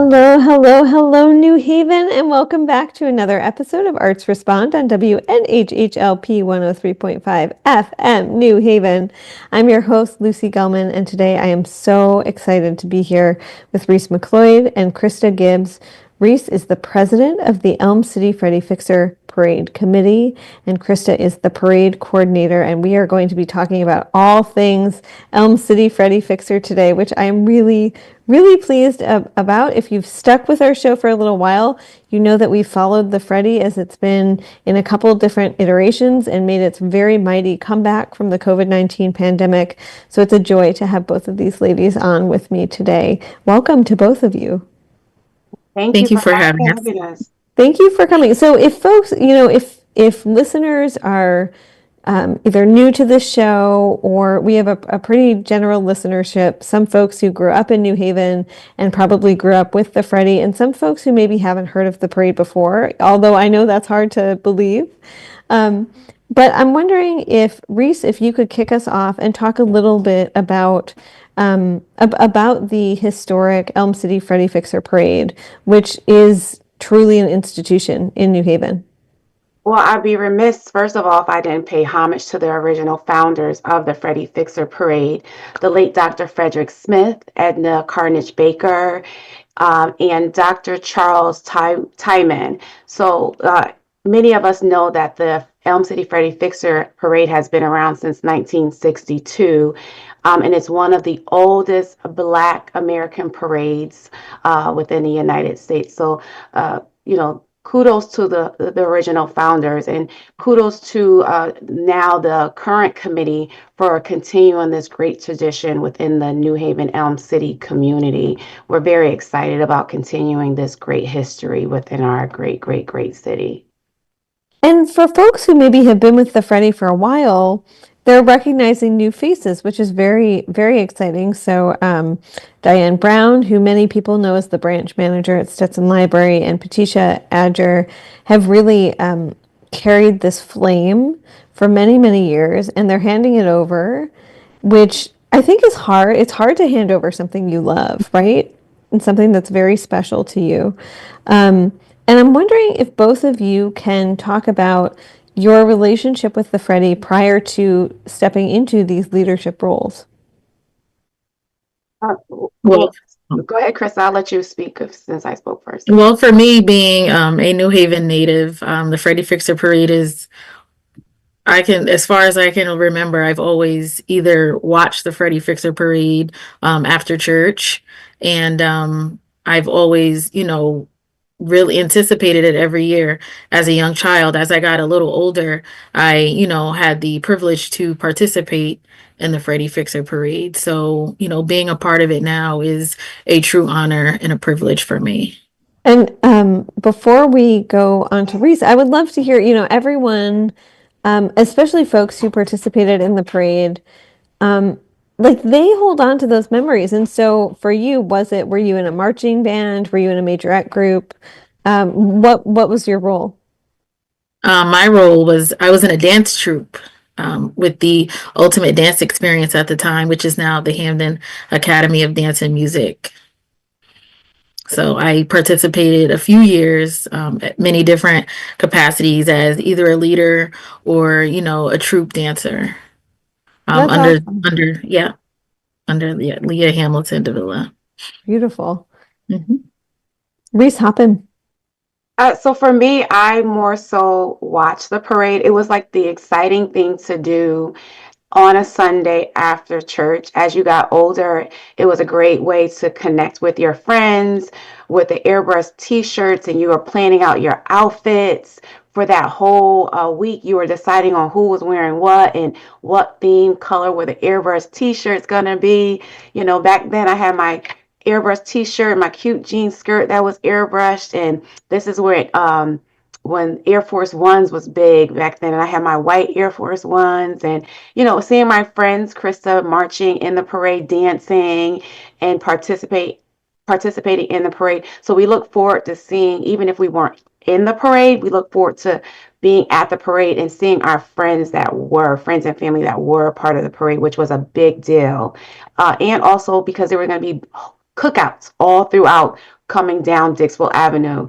Hello, hello, hello, New Haven, and welcome back to another episode of Arts Respond on WNHHLP 103.5 FM, New Haven. I'm your host, Lucy Gelman, and today I am so excited to be here with Reese McLeod and Krista Gibbs. Reese is the president of the Elm City Freddy Fixer Parade Committee, and Krista is the parade coordinator, and we are going to be talking about all things Elm City Freddy Fixer today, which I am really pleased about. If you've stuck with our show for a little while, you know that we followed the Freddy as it's been in a couple different iterations and made its very mighty comeback from the COVID-19 pandemic. So it's a joy to have both of these ladies on with me today. Welcome to both of you. Thank you for having us. Thank you for coming. So if folks, if listeners are either new to this show, or we have a pretty general listenership, some folks who grew up in New Haven and probably grew up with the Freddy, and some folks who maybe haven't heard of the parade before, although I know that's hard to believe. But I'm wondering if, Reese, if you could kick us off and talk a little bit about the historic Elm City Freddy Fixer Parade, which is truly an institution in New Haven. Well, I'd be remiss, first of all, if I didn't pay homage to the original founders of the Freddy Fixer Parade, the late Dr. Frederick Smith, Edna Carnage Baker, and Dr. Charles Tyman. So many of us know that the Elm City Freddy Fixer Parade has been around since 1962. And it's one of the oldest Black American parades within the United States. So, kudos to the original founders, and kudos to now the current committee for continuing this great tradition within the New Haven Elm City community. We're very excited about continuing this great history within our great, great, great city. And for folks who maybe have been with the Freddy for a while, they're recognizing new faces, which is very, very exciting. So Diane Brown, who many people know as the branch manager at Stetson Library, and Patricia Adger have really carried this flame for many, many years, and they're handing it over, which I think is hard. It's hard to hand over something you love, right? And something that's very special to you. And I'm wondering if both of you can talk about your relationship with the Freddy prior to stepping into these leadership roles. Well, go ahead, Chris. I'll let you speak since I spoke first. Well, for me, being a New Haven native, the Freddy Fixer Parade is, as far as I can remember, I've always either watched the Freddy Fixer Parade after church, and I've always, really anticipated it every year as a young child. As I got a little older, I, had the privilege to participate in the Freddy Fixer Parade. So, being a part of it now is a true honor and a privilege for me. And before we go on to Reese, I would love to hear, everyone, especially folks who participated in the parade, like they hold on to those memories. And so for you, were you in a marching band? Were you in a majorette group? What was your role? My role was, I was in a dance troupe with the Ultimate Dance Experience at the time, which is now the Hamden Academy of Dance and Music. So I participated a few years at many different capacities as either a leader or, a troupe dancer. Under Leah Hamilton Davila. Beautiful. Mm-hmm. Reese Hoppin. So for me, I more so watched the parade. It was like the exciting thing to do on a Sunday after church. As you got older, it was a great way to connect with your friends with the airbrush t-shirts, and you were planning out your outfits for that whole week. You were deciding on who was wearing what and what theme color were the airbrush t-shirts gonna be. Back then I had my airbrush t-shirt, my cute jean skirt that was airbrushed, and this is where when Air Force Ones was big back then, and I had my white Air Force Ones, and seeing my friends Krista marching in the parade, dancing and participating in the parade. So we look forward to seeing, even if we weren't in the parade, we look forward to being at the parade and seeing our friends and family that were part of the parade, which was a big deal. And also because there were going to be cookouts all throughout coming down Dixwell Avenue.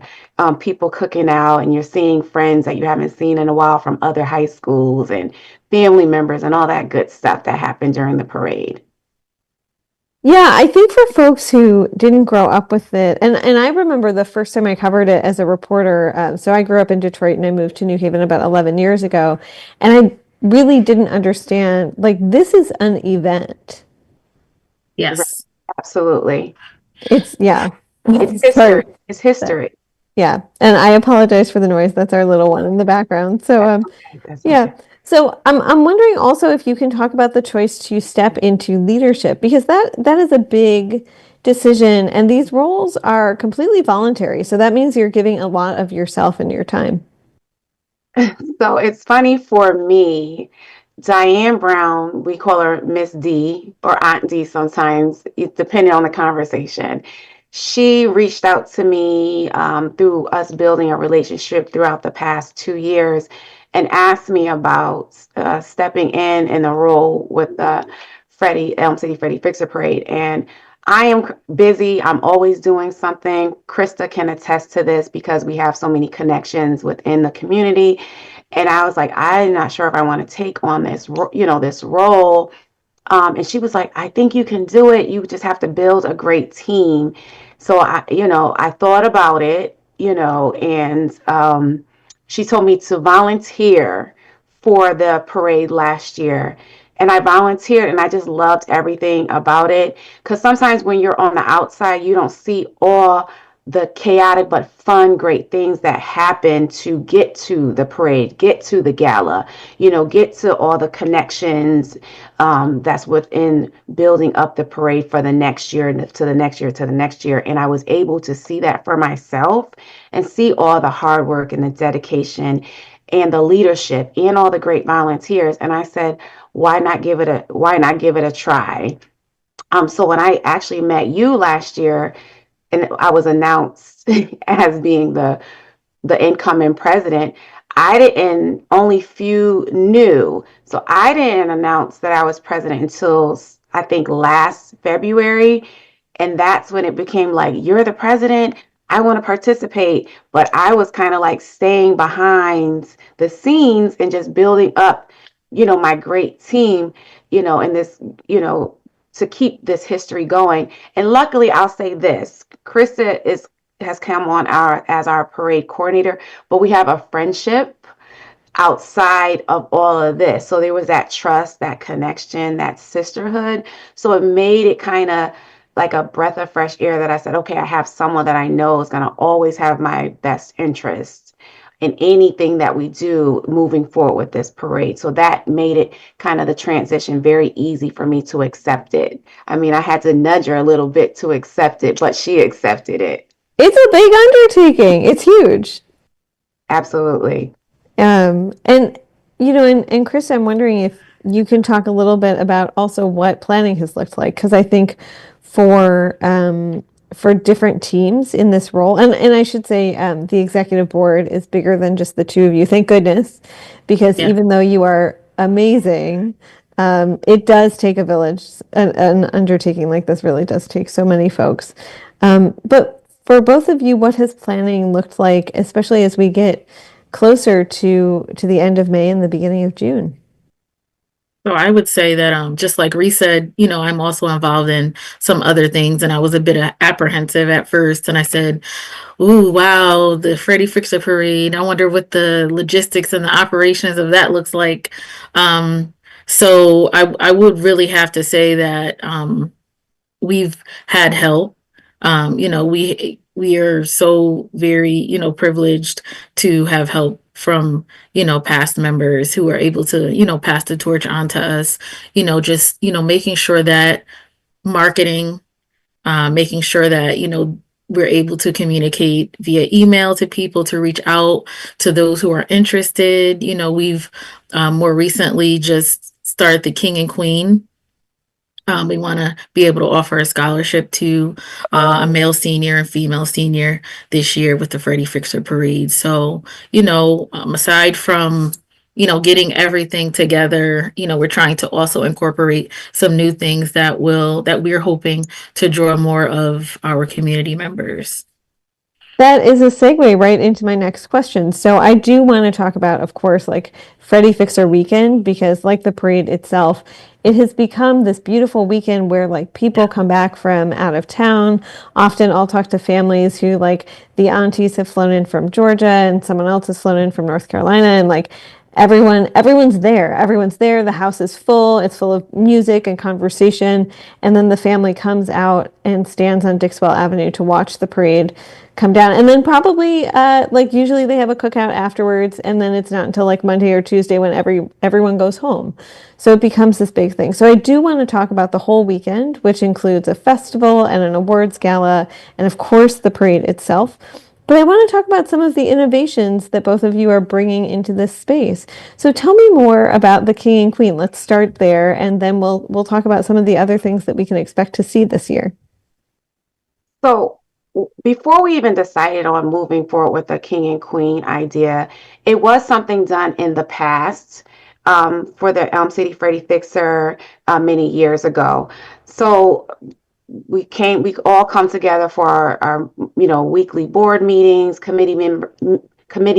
People cooking out, and you're seeing friends that you haven't seen in a while from other high schools and family members and all that good stuff that happened during the parade. Yeah, I think for folks who didn't grow up with it, and I remember the first time I covered it as a reporter. So I grew up in Detroit and I moved to New Haven about 11 years ago, and I really didn't understand, like, this is an event. Right. Yes. Absolutely. It's, yeah. It's Sorry. history. It's history. Yeah, and I apologize for the noise. That's our little one in the background. So, That's yeah. okay. So I'm wondering also if you can talk about the choice to step into leadership, because that is a big decision, and these roles are completely voluntary. So that means you're giving a lot of yourself and your time. So it's funny for me, Diane Brown, we call her Miss D or Aunt D sometimes, depending on the conversation. She reached out to me through us building a relationship throughout the past 2 years and asked me about stepping in the role with the Elm City Freddy Fixer Parade. And I am busy. I'm always doing something. Krista can attest to this because we have so many connections within the community. And I was like, I'm not sure if I want to take on this role. And she was like, I think you can do it. You just have to build a great team. So I thought about it, and she told me to volunteer for the parade last year. And I volunteered, and I just loved everything about it. Because sometimes when you're on the outside, you don't see all the chaotic but fun, great things that happen to get to the parade, get to the gala, get to all the connections that's within building up the parade for the next year, to the next year, to the next year. And I was able to see that for myself and see all the hard work and the dedication and the leadership and all the great volunteers. And I said, why not give it a try? So when I actually met you last year and I was announced as being the incoming president, I didn't, only few knew. So I didn't announce that I was president until I think last February. And that's when it became like, you're the president. I want to participate. But I was kind of like staying behind the scenes and just building up, my great team, and this, to keep this history going. And luckily, I'll say this, Krista has come on as our parade coordinator, but we have a friendship outside of all of this. So there was that trust, that connection, that sisterhood. So it made it kind of like a breath of fresh air that I said, okay, I have someone that I know is going to always have my best interest in anything that we do moving forward with this parade. So that made it kind of the transition very easy for me to accept it. I mean, I had to nudge her a little bit to accept it, but she accepted it. It's a big undertaking. It's huge. Absolutely. And and Chris, I'm wondering if you can talk a little bit about also what planning has looked like, because I think for different teams in this role, and I should say the executive board is bigger than just the two of you, thank goodness, because Yeah. even though you are amazing, it does take a village. An undertaking like this really does take so many folks. But for both of you, what has planning looked like, especially as we get closer to the end of May and the beginning of June? So I would say that just like Reese said, I'm also involved in some other things, and I was a bit apprehensive at first, and I said, "Ooh, wow, the Freddy Fixer Parade. I wonder what the logistics and the operations of that looks like." So I would really have to say that we've had help. We are so very, privileged to have help from, past members who are able to, pass the torch on to us, just, making sure that marketing, making sure that, we're able to communicate via email to people, to reach out to those who are interested. We've more recently just started the King and Queen. We want to be able to offer a scholarship to a male senior and female senior this year with the Freddy Fixer Parade. So, aside from, getting everything together. We're trying to also incorporate some new things that we're hoping to draw more of our community members. That is a segue right into my next question. So I do want to talk about, of course, like Freddy Fixer Weekend, because like the parade itself, it has become this beautiful weekend where like people come back from out of town. Often I'll talk to families who like the aunties have flown in from Georgia and someone else has flown in from North Carolina, and like everyone's there, the house is full, it's full of music and conversation, and then the family comes out and stands on Dixwell Avenue to watch the parade come down, and then probably like usually they have a cookout afterwards, and then it's not until like Monday or Tuesday when everyone goes home. So it becomes this big thing. So I do want to talk about the whole weekend, which includes a festival and an awards gala, and of course the parade itself. But I want to talk about some of the innovations that both of you are bringing into this space. So tell me more about the King and Queen. Let's start there, and then we'll talk about some of the other things that we can expect to see this year. So before we even decided on moving forward with the king and queen idea, it was something done in the past for the Elm City Freddy Fixer many years ago. So we all come together for our weekly board meetings, committee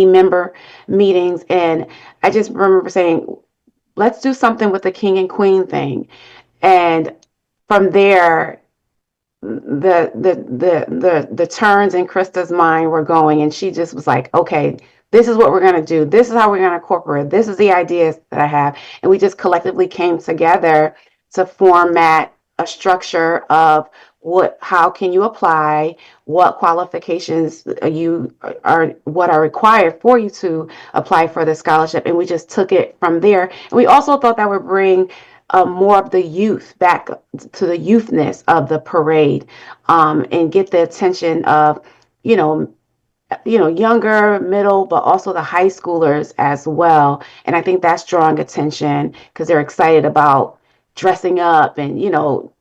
member meetings, and I just remember saying, let's do something with the king and queen thing. And from there, the turns in Krista's mind were going, and she just was like, okay, this is what we're going to do. This is how we're going to incorporate. This is the ideas that I have. And we just collectively came together to format a structure of how can you apply, what qualifications what are required for you to apply for the scholarship. And we just took it from there. And we also thought that would bring more of the youth back to the youthness of the parade, and get the attention of, you know, younger, middle, but also the high schoolers as well. And I think that's drawing attention because they're excited about dressing up, and,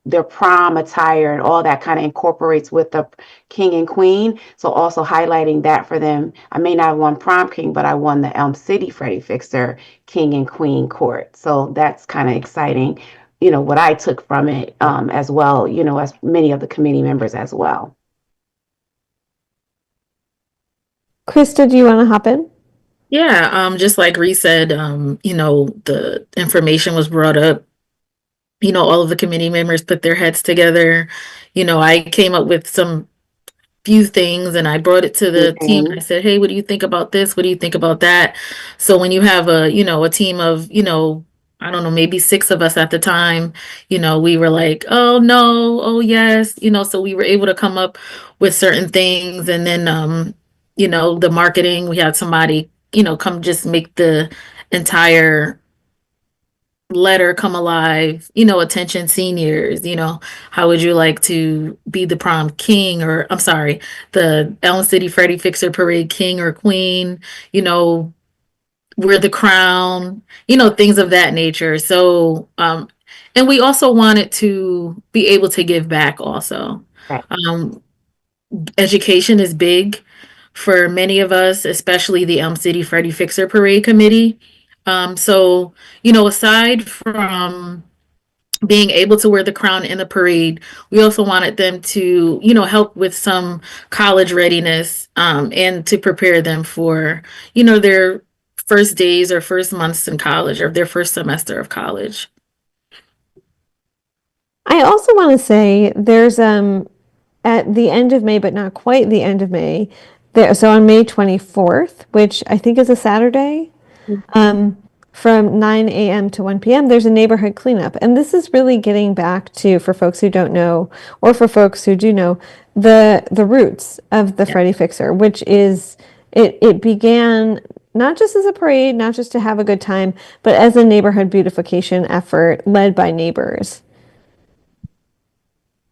their prom attire and all that kind of incorporates with the king and queen. So also highlighting that for them. I may not have won prom king, but I won the Elm City Freddy Fixer king and queen court. So that's kind of exciting, what I took from it, as well, as many of the committee members as well. Krista, do you want to hop in? Yeah, just like Ree said, the information was brought up. All of the committee members put their heads together. I came up with some few things and I brought it to the team. Mm-hmm. I said, hey, what do you think about this? What do you think about that? So when you have a team of, I don't know, maybe 6 of us at the time, we were like, oh no, oh yes, so we were able to come up with certain things. And then, the marketing, we had somebody, come just make the entire letter come alive. Attention seniors, how would you like to be the prom king, or I'm sorry, the Elm City Freddy Fixer Parade king or queen, we're the crown, things of that nature. So and we also wanted to be able to give back also. Right. Education is big for many of us, especially the Elm City Freddy Fixer Parade Committee. So, aside from being able to wear the crown in the parade, we also wanted them to, help with some college readiness, and to prepare them for, their first days or first months in college or their first semester of college. I also want to say there's at the end of May, but not quite the end of May, so on May 24th, which I think is a Saturday, from 9 a.m. to 1 p.m., there's a neighborhood cleanup. And this is really getting back to, for folks who don't know, or for folks who do know, the roots of the Freddy Fixer, which is, it began not just as a parade, not just to have a good time, but as a neighborhood beautification effort led by neighbors.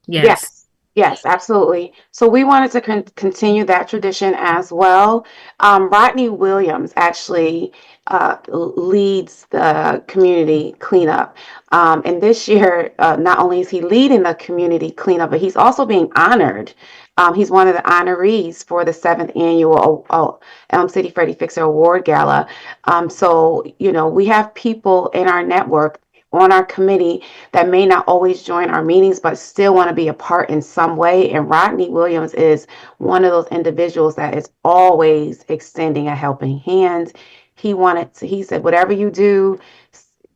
Yes. Yes, absolutely. So we wanted to continue that tradition as well. Rodney Williams actually leads the community cleanup. And this year, not only is he leading the community cleanup, but he's also being honored. He's one of the honorees for the 7th annual Elm City Freddy Fixer Award Gala. So, we have people in our network on our committee that may not always join our meetings, but still want to be a part in some way. And Rodney Williams is one of those individuals that is always extending a helping hand. He said, whatever you do,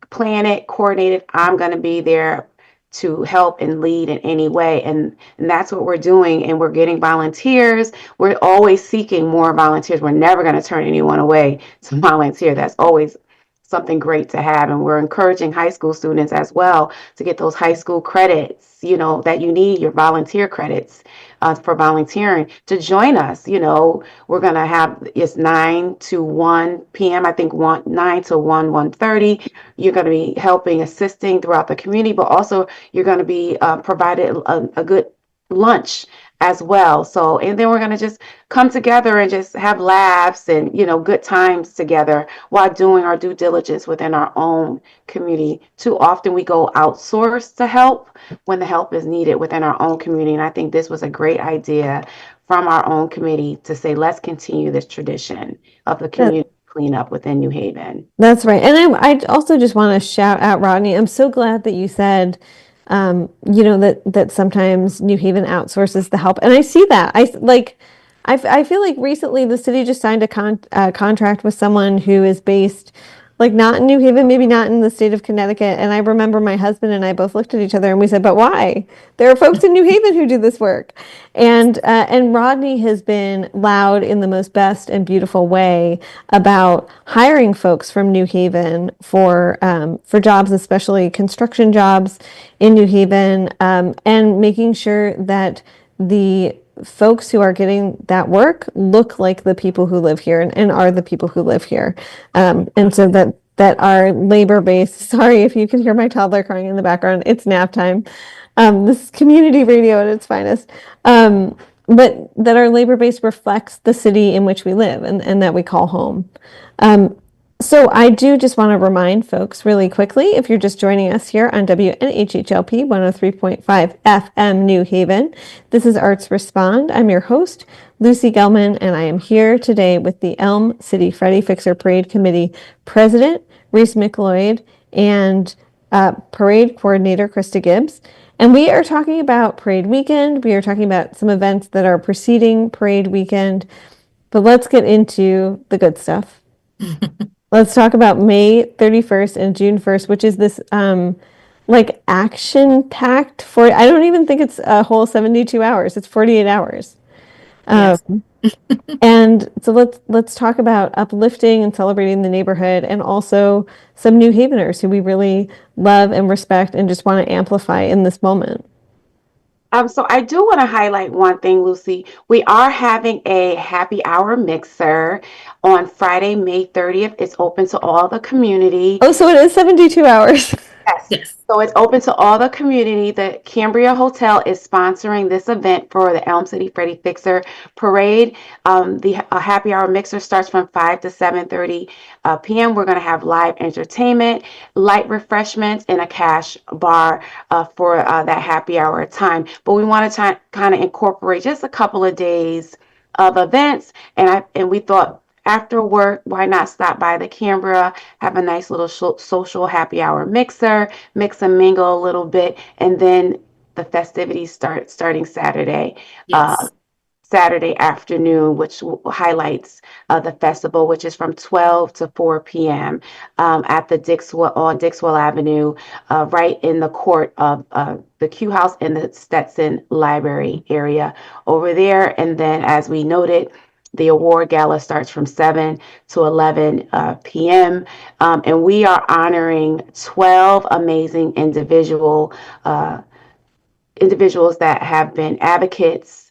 plan it, coordinate it, I'm going to be there to help and lead in any way. And that's what we're doing. And we're getting volunteers. We're always seeking more volunteers. We're never going to turn anyone away to volunteer. That's always something great to have. And we're encouraging high school students as well to get those high school credits, that you need, your volunteer credits for volunteering, to join us. We're going to have, it's 9 to 1 p.m. I think 9 to 1:30. You're going to be helping, assisting throughout the community, but also you're going to be provided a good lunch as well. So, and then we're going to just come together and just have laughs and, good times together while doing our due diligence within our own community. Too often we go outsource to help when the help is needed within our own community. And I think this was a great idea from our own committee to say, let's continue this tradition of the community cleanup within New Haven. That's right. And I also just want to shout out Rodney. I'm so glad that you said, that sometimes New Haven outsources the help. And I see that. I feel like recently the city just signed a contract with someone who is based not in New Haven, maybe not in the state of Connecticut. And I remember my husband and I both looked at each other and we said, but why? There are folks in New Haven who do this work. And Rodney has been loud in the most best and beautiful way about hiring folks from New Haven for jobs, especially construction jobs in New Haven, and making sure that the folks who are getting that work look like the people who live here and are the people who live here. And so that our labor base, sorry if you can hear my toddler crying in the background, it's nap time. This is community radio at its finest. But that our labor base reflects the city in which we live and that we call home. So I do just want to remind folks really quickly, if you're just joining us here on WNHHLP 103.5 FM New Haven, this is Arts Respond. I'm your host, Lucy Gelman, and I am here today with the Elm City Freddy Fixer Parade Committee President, Reese McLeod, and Parade Coordinator, Krista Gibbs. And we are talking about Parade Weekend. We are talking about some events that are preceding Parade Weekend. But let's get into the good stuff. Let's talk about May 31st and June 1st, which is this action-packed I don't even think it's a whole 72 hours. It's 48 hours. Yes. And so let's talk about uplifting and celebrating the neighborhood, and also some New Haveners who we really love and respect and just want to amplify in this moment. So I do want to highlight one thing, Lucy. We are having a happy hour mixer on Friday, May 30th. It's open to all the community. Oh, so it is 72 hours. Yes. So it's open to all the community. The Cambria Hotel is sponsoring this event for the Elm City Freddy Fixer Parade. The happy hour mixer starts from 5 to 7:30 p.m. We're going to have live entertainment, light refreshments, and a cash bar for that happy hour time. But we want to kind of incorporate just a couple of days of events, and we thought, after work, why not stop by the Cambria, have a nice little social happy hour mixer, mix and mingle a little bit, and then the festivities starting Saturday. Yes. Saturday afternoon, which highlights the festival, which is from 12 to 4 p.m. At the Dixwell Avenue, right in the court of the Q House in the Stetson Library area over there. And then, as we noted, the award gala starts from 7 to 11 p.m. And we are honoring 12 amazing individuals that have been advocates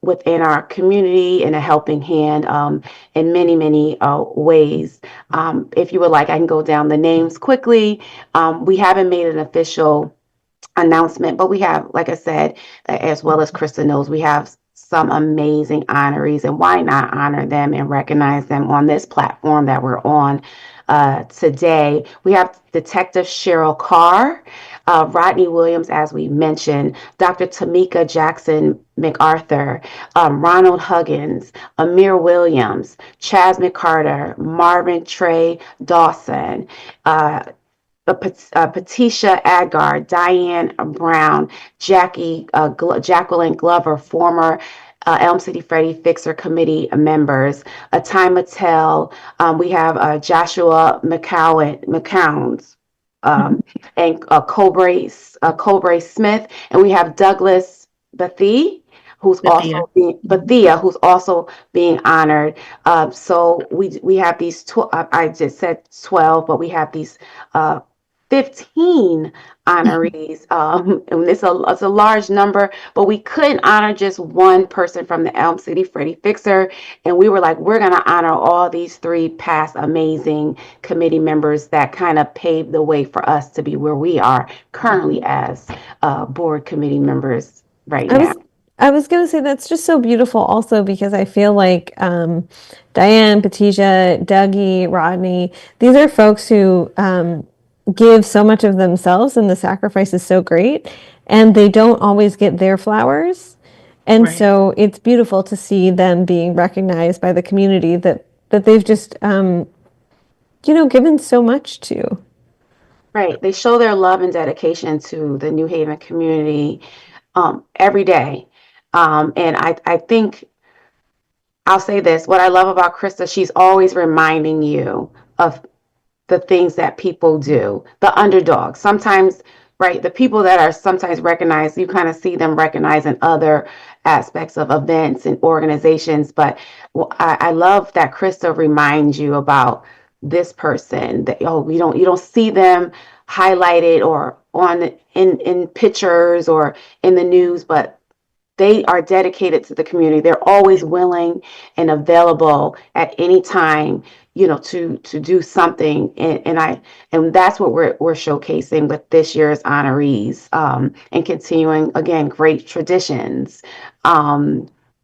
within our community and a helping hand in many, many ways. If you would like, I can go down the names quickly. We haven't made an official announcement, but we have, like I said, as well as Krista knows, we have some amazing honorees, and why not honor them and recognize them on this platform that we're on today. We have Detective Cheryl Carr, Rodney Williams, as we mentioned, Dr. Tamika Jackson MacArthur, Ronald Huggins, Amir Williams, Chaz McCarter, Marvin Trey Dawson, Patricia Adgar, Diane Brown, Jacqueline Glover, former Elm City Freddy Fixer Committee members, Atai Mattel, we have Joshua McCowns, and Cobre Smith, and we have Douglas Bethia, who's also being honored. So we have these. I just said 12, but we have these 15 honorees. And it's a large number, but we couldn't honor just one person from the Elm City Freddy Fixer. And we were like, we're going to honor all these 3 past amazing committee members that kind of paved the way for us to be where we are currently as board committee members right I now. was I was gonna say that's just so beautiful also because I feel like Diane, Patricia, Dougie, Rodney, these are folks who give so much of themselves and the sacrifice is so great and they don't always get their flowers. And Right. so it's beautiful to see them being recognized by the community that they've just given so much to. Right. They show their love and dedication to the New Haven community every day. And I think I'll say this, what I love about Krista, she's always reminding you of the things that people do, the underdogs. Sometimes, right, the people that are sometimes recognized, you kind of see them recognized in other aspects of events and organizations. But I love that Krista reminds you about this person that you don't see them highlighted or on in pictures or in the news, but they are dedicated to the community. They're always willing and available at any time, to do something. And that's what we're showcasing with this year's honorees, and continuing again great traditions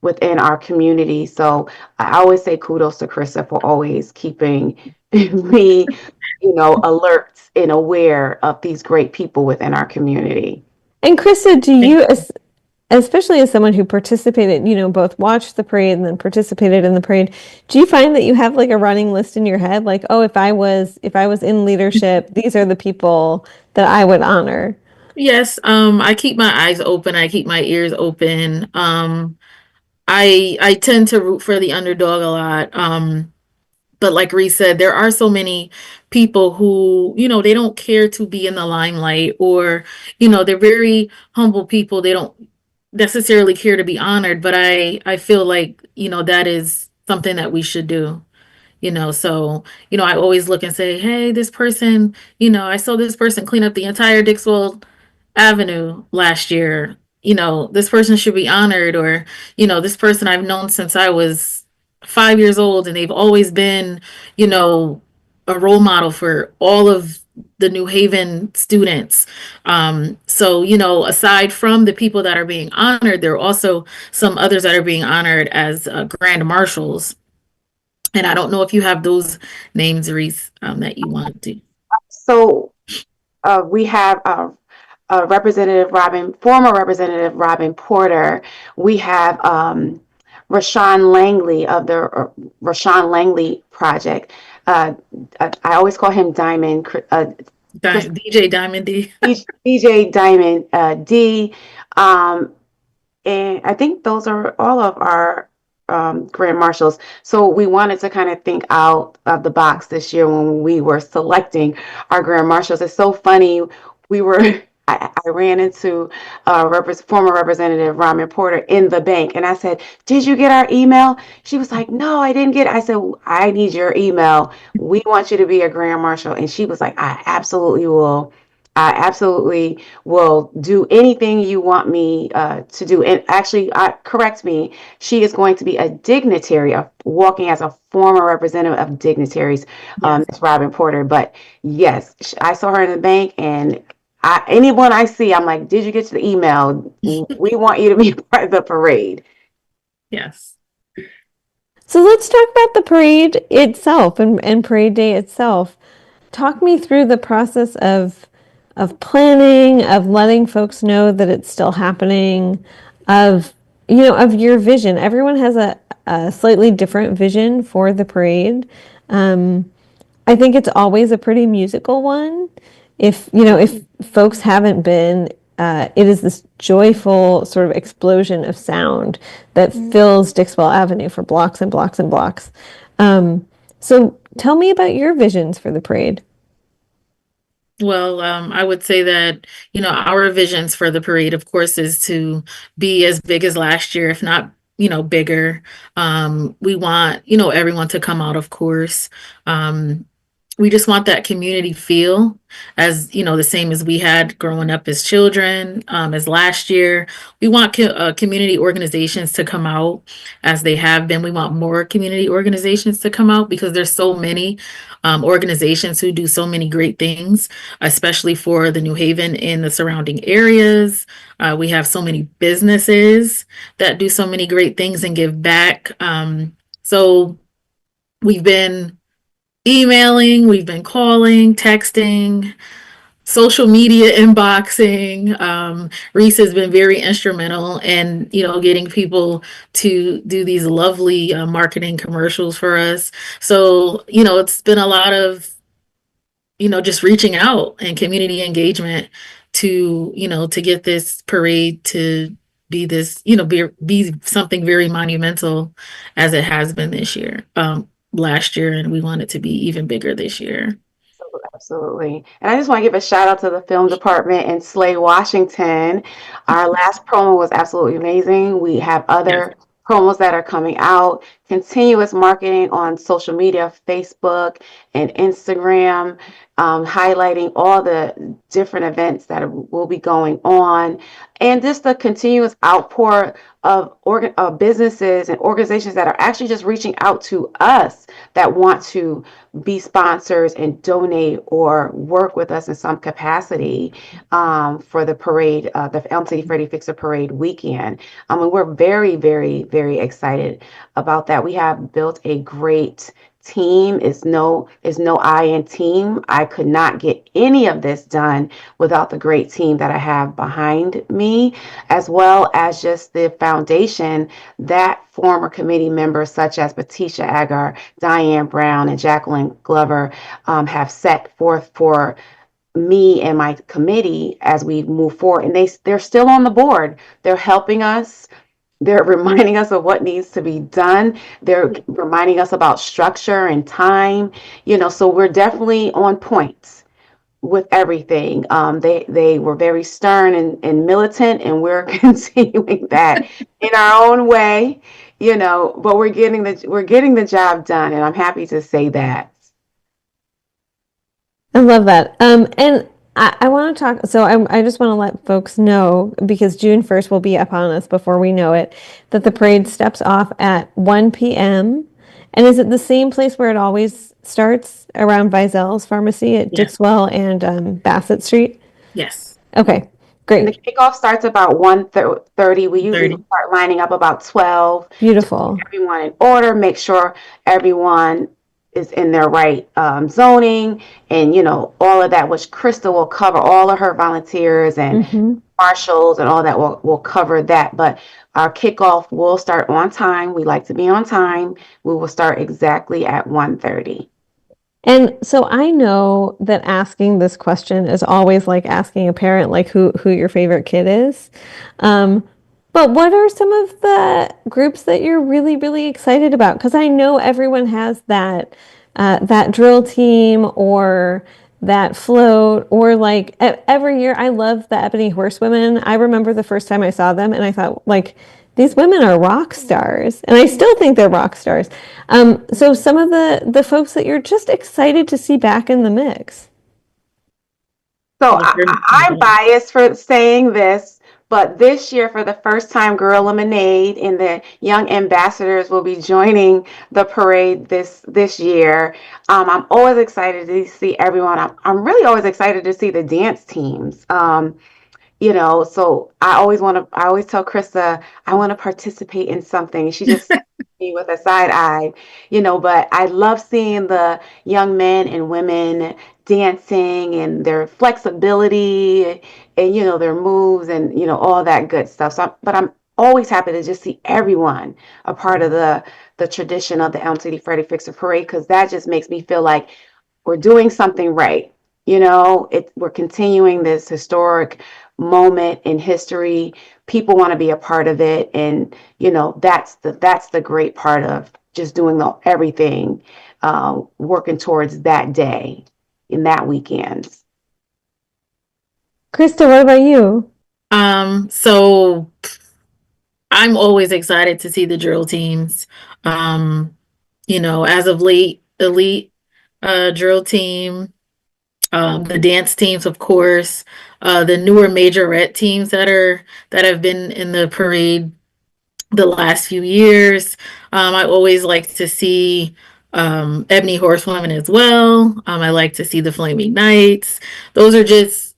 within our community. So I always say kudos to Krista for always keeping me, alert and aware of these great people within our community. And Krista, do Thank you, especially as someone who participated, both watched the parade and then participated in the parade, do you find that you have like a running list in your head, like, oh, if I was in leadership, these are the people that I would honor? Yes, I keep my eyes open, I keep my ears open. I tend to root for the underdog a lot. But like Reese said, there are so many people who, they don't care to be in the limelight, or, they're very humble people. They don't necessarily care to be honored, but I feel like, that is something that we should do. So, I always look and say, hey, this person, I saw this person clean up the entire Dixwell Avenue last year. This person should be honored, or, this person I've known since I was 5 years old, and they've always been, you know, a role model for all of the New Haven students. So, aside from the people that are being honored, there are also some others that are being honored as grand marshals. And I don't know if you have those names, Reese, that you want to. So we have former Representative Robin Porter. We have Rashawn Langley of the Rashawn Langley Project. I always call him Diamond. DJ Diamond D. DJ Diamond D. And I think those are all of our grand marshals. So we wanted to kind of think out of the box this year when we were selecting our grand marshals. It's so funny. We were, I ran into former Representative Ramen Porter in the bank, and I said, "Did you get our email?" She was like, "No, I didn't get it." I said, "I need your email. We want you to be a grand marshal." And she was like, "I absolutely will. I absolutely will do anything you want me to do." And actually, correct me, she is going to be a dignitary, walking as a former representative of dignitaries, Ms. Robin Porter. But yes, I saw her in the bank, and anyone I see, I'm like, "Did you get to the email? We want you to be part of the parade." Yes. So let's talk about the parade itself and parade day itself. Talk me through the process of planning, of letting folks know that it's still happening, of of your vision. Everyone has a slightly different vision for the parade. I think it's always a pretty musical one. If folks haven't been, it is this joyful sort of explosion of sound that fills Dixwell Avenue for blocks and blocks and blocks. So tell me about your visions for the parade. Well, I would say that, our visions for the parade, of course, is to be as big as last year, if not, bigger. We want, everyone to come out, of course. We just want that community feel as the same as we had growing up as children, as last year. We want community organizations to come out as they have been. We want more community organizations to come out because there's so many organizations who do so many great things, especially for the New Haven and the surrounding areas. We have so many businesses that do so many great things and give back. So we've been emailing, we've been calling, texting, social media inboxing. Reese has been very instrumental in, getting people to do these lovely marketing commercials for us. So, it's been a lot of, just reaching out and community engagement to, to get this parade to be this, be something very monumental as it has been this year, last year, and we want it to be even bigger this year. Absolutely. And I just want to give a shout out to the film department in Slay, Washington. Our last promo was absolutely amazing. We have Yes. other promos that are coming out, continuous marketing on social media, Facebook and Instagram, highlighting all the different events that will be going on, and just the continuous outpour of businesses and organizations that are actually just reaching out to us that want to be sponsors and donate or work with us in some capacity for the parade, the Elm City Freddy Fixer Parade weekend. And we're very, very, very excited about that. We have built a great team. Is no I in team. I could not get any of this done without the great team that I have behind me, as well as just the foundation that former committee members such as Patricia Agar, Diane Brown, and Jacqueline Glover have set forth for me and my committee as we move forward. And they're still on the board. They're helping us. They're reminding us of what needs to be done. They're reminding us about structure and time, so we're definitely on point with everything. They were very stern and militant, and we're continuing that in our own way, but we're getting the job done, and I'm happy to say that. I love that. And I want to talk. So I just want to let folks know, because June 1st will be upon us before we know it, that the parade steps off at 1 p.m. And is it the same place where it always starts, around Vizel's Pharmacy at Yes. Dixwell and Bassett Street? Yes. Okay, And the great. kickoff starts about 1:30. We usually 30. start lining up about 12. Beautiful. Everyone in order, make sure everyone is in their right zoning, and all of that, which Krista will cover. All of her volunteers and marshals and all that will cover that. But our kickoff will start on time. We like to be on time. We will start exactly at 1:30. And so I know that asking this question is always like asking a parent, like who your favorite kid is. Um, but what are some of the groups that you're really, really excited about? Because I know everyone has that drill team or that float, or like every year. I love the Ebony Horsewomen. I remember the first time I saw them and I thought, like, these women are rock stars, and I still think they're rock stars. So some of the folks that you're just excited to see back in the mix. So Well, I'm biased for saying this, but this year, for the first time, Girl Lemonade and the Young Ambassadors will be joining the parade this year. I'm always excited to see everyone. I'm really always excited to see the dance teams. So I always tell Krista, I want to participate in something. She just me with a side eye, but I love seeing the young men and women dancing and their flexibility and, their moves and, all that good stuff. But I'm always happy to just see everyone a part of the tradition of the Elm City Freddie Fixer Parade, because that just makes me feel like we're doing something right. We're continuing this historic moment in history. People want to be a part of it, and that's the great part of just doing everything, working towards that day in that weekend. Krista, what about you? So I'm always excited to see the drill teams. Um, as of late, elite drill team, the dance teams, of course, the newer majorette teams that have been in the parade the last few years. I always like to see Ebony Horsewomen as well. I like to see the Flaming Knights. Those are just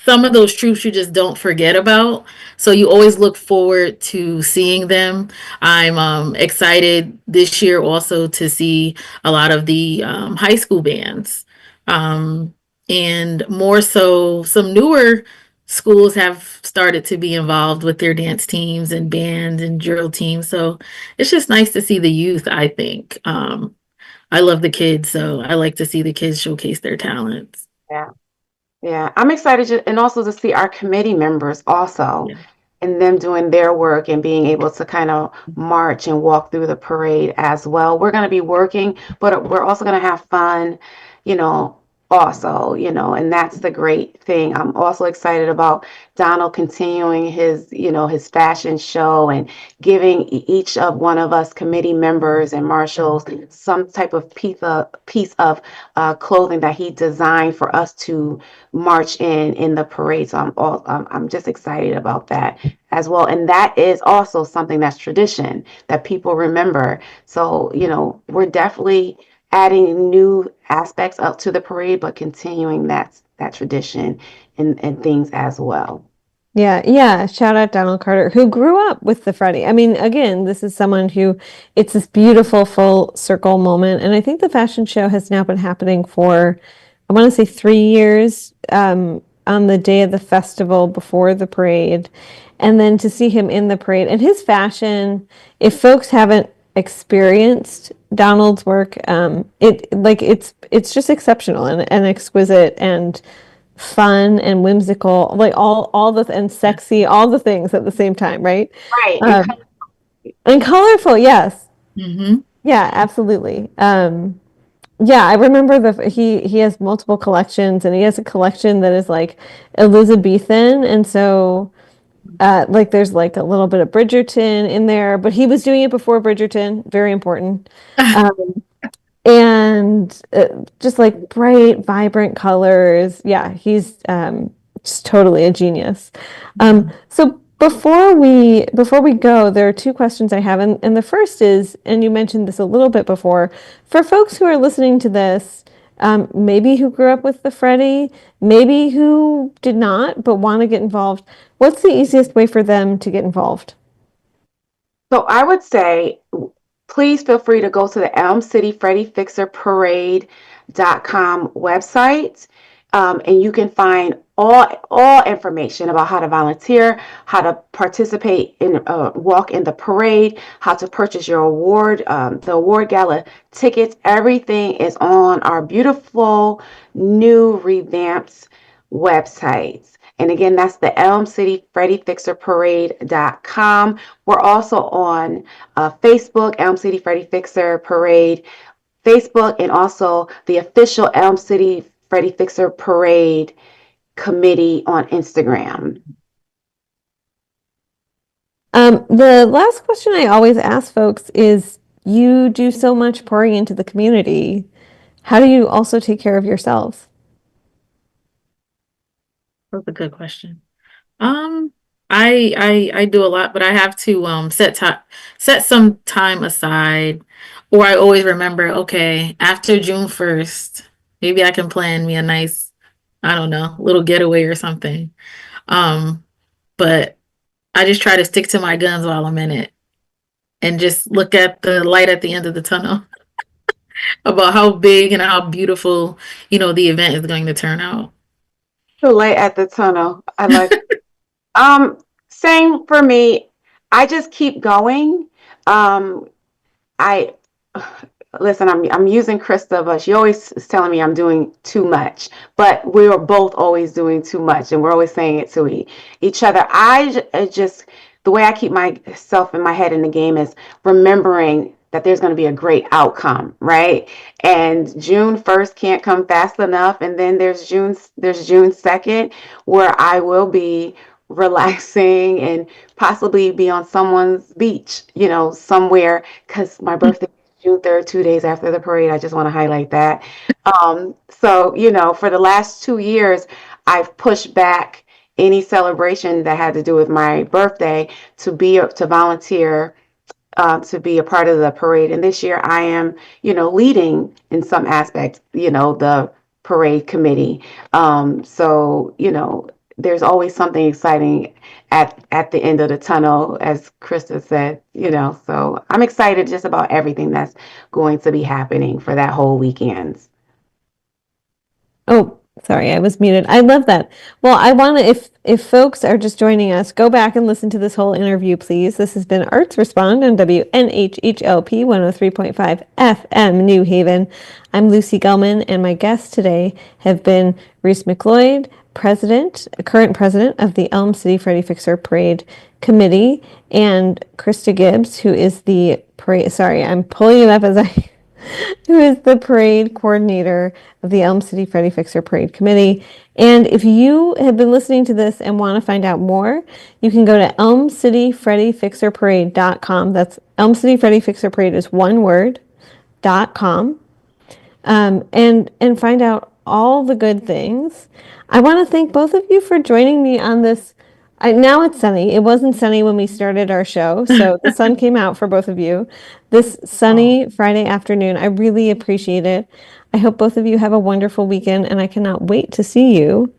some of those troops you just don't forget about. So you always look forward to seeing them. I'm excited this year also to see a lot of the high school bands. Um, and more so, some newer schools have started to be involved with their dance teams and bands and drill teams. So it's just nice to see the youth, I think. I love the kids, so I like to see the kids showcase their talents. Yeah. Yeah, I'm excited and also to see our committee members also Yeah. and them doing their work and being able to kind of march and walk through the parade as well. We're going to be working, but we're also going to have fun, you know, and that's the great thing. I'm also excited about Donald continuing his fashion show and giving each of one of us committee members and marshals some type of piece of clothing that he designed for us to march in the parade. So I'm just excited about that as well. And that is also something that's tradition that people remember. So, we're definitely adding new aspects up to the parade, but continuing that tradition and things as well. Yeah, yeah. Shout out Donald Carter, who grew up with the Freddy. I mean, again, this is someone who it's this beautiful full circle moment. And I think the fashion show has now been happening for, I want to say 3 years, on the day of the festival before the parade. And then to see him in the parade and his fashion, if folks haven't experienced Donald's work, it's just exceptional and exquisite and fun and whimsical, like all and sexy, all the things at the same time, right? Right. And colorful, yes. Mm-hmm. Yeah, absolutely. Yeah, I remember he has multiple collections and he has a collection that is like Elizabethan, and so like there's like a little bit of Bridgerton in there, but he was doing it before Bridgerton, very important. Um, and just like bright, vibrant colors. Yeah, he's just totally a genius. So before we go, there are two questions I have, and the first is, and you mentioned this a little bit before, for folks who are listening to this, maybe who grew up with the Freddy, maybe who did not but want to get involved. What's the easiest way for them to get involved? So I would say, please feel free to go to the Elm City Freddie Fixer Parade.com website, and you can find all information about how to volunteer, how to participate in walk in the parade, how to purchase your the award gala tickets. Everything is on our beautiful new revamped website. And again, that's the Elm City Freddie Fixer Parade.com. We're also on Facebook, Elm City Freddie Fixer Parade, Facebook, and also the official Elm City Freddie Fixer Parade committee on Instagram. The last question I always ask folks is, you do so much pouring into the community. How do you also take care of yourselves? That's a good question. Um, I do a lot, but I have to set some time aside, or I always remember, okay, after June 1st, maybe I can plan me a nice, I don't know, little getaway or something. But I just try to stick to my guns while I'm in it and just look at the light at the end of the tunnel about how big and how beautiful, the event is going to turn out. The light at the tunnel. I like. Same for me. I just keep going. I listen. I'm using Krista, but she always is telling me I'm doing too much. But we are both always doing too much, and we're always saying it to each other. I just the way I keep myself in my head in the game is remembering that there's going to be a great outcome, right? And June 1st can't come fast enough, and then there's June 2nd where I will be relaxing and possibly be on someone's beach, somewhere, because my birthday is June 3rd, 2 days after the parade. I just want to highlight that. So, for the last 2 years, I've pushed back any celebration that had to do with my birthday to volunteer to be a part of the parade. And this year I am, leading in some aspect, the parade committee. So, there's always something exciting at the end of the tunnel, as Krista said, so I'm excited just about everything that's going to be happening for that whole weekend. Oh, sorry, I was muted. I love that. Well, I want to, if folks are just joining us, go back and listen to this whole interview, please. This has been Arts Respond on WNHHLP 103.5 FM New Haven. I'm Lucy Gelman, and my guests today have been Reese McLeod, current president of the Elm City Freddy Fixer Parade Committee, and Krista Gibbs, who is the parade. Sorry, I'm pulling it up as I. Who is the parade coordinator of the Elm City Freddy Fixer Parade Committee. And if you have been listening to this and want to find out more, you can go to elmcityfreddyfixerparade.com. That's Elm City Freddy Fixer Parade is one word, .com. And find out all the good things. I want to thank both of you for joining me on this. Now it's sunny. It wasn't sunny when we started our show, so the sun came out for both of you this sunny Friday afternoon. I really appreciate it. I hope both of you have a wonderful weekend, and I cannot wait to see you.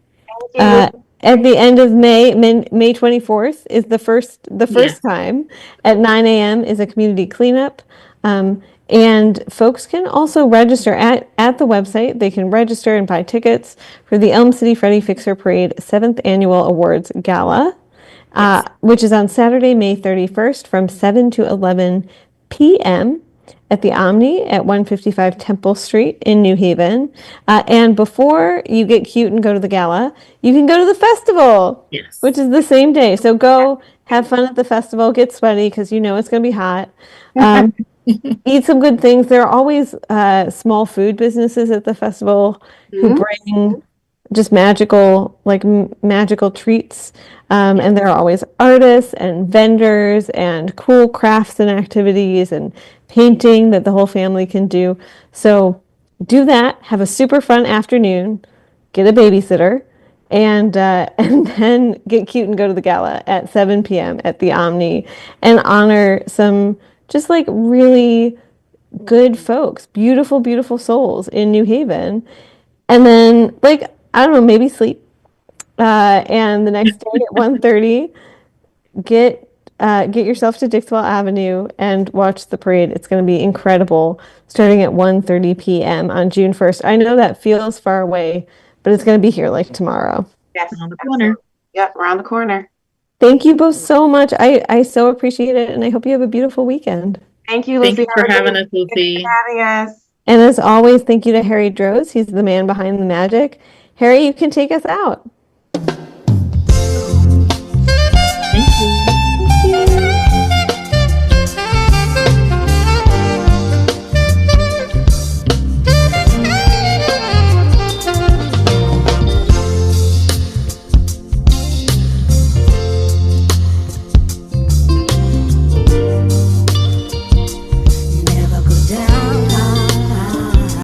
At the end of May 24th is the first time at 9 a.m. is a community cleanup. And folks can also register at the website. They can register and buy tickets for the Elm City Freddy Fixer Parade 7th Annual Awards Gala, which is on Saturday, May 31st from 7 to 11 p.m. at the Omni at 155 Temple Street in New Haven. And before you get cute and go to the gala, you can go to the festival, which is the same day. So go have fun at the festival, get sweaty because it's going to be hot. Eat some good things. There are always small food businesses at the festival who bring just magical treats. And there are always artists and vendors and cool crafts and activities and painting that the whole family can do. So do that. Have a super fun afternoon. Get a babysitter. And then get cute and go to the gala at 7 p.m. at the Omni and honor some just really good folks, beautiful, beautiful souls in New Haven. And then I don't know, maybe sleep. And the next day at 1:30, get yourself to Dixwell Avenue and watch the parade. It's going to be incredible, starting at 1:30 p.m. on June 1st. I know that feels far away, but it's going to be here tomorrow. Yes, around the corner. Yep, around the corner. Thank you both so much. I so appreciate it, and I hope you have a beautiful weekend. Thank you, Lucy. Thank you for having us, Lucy. Thanks for having us. And as always, thank you to Harry Droz. He's the man behind the magic. Harry, you can take us out.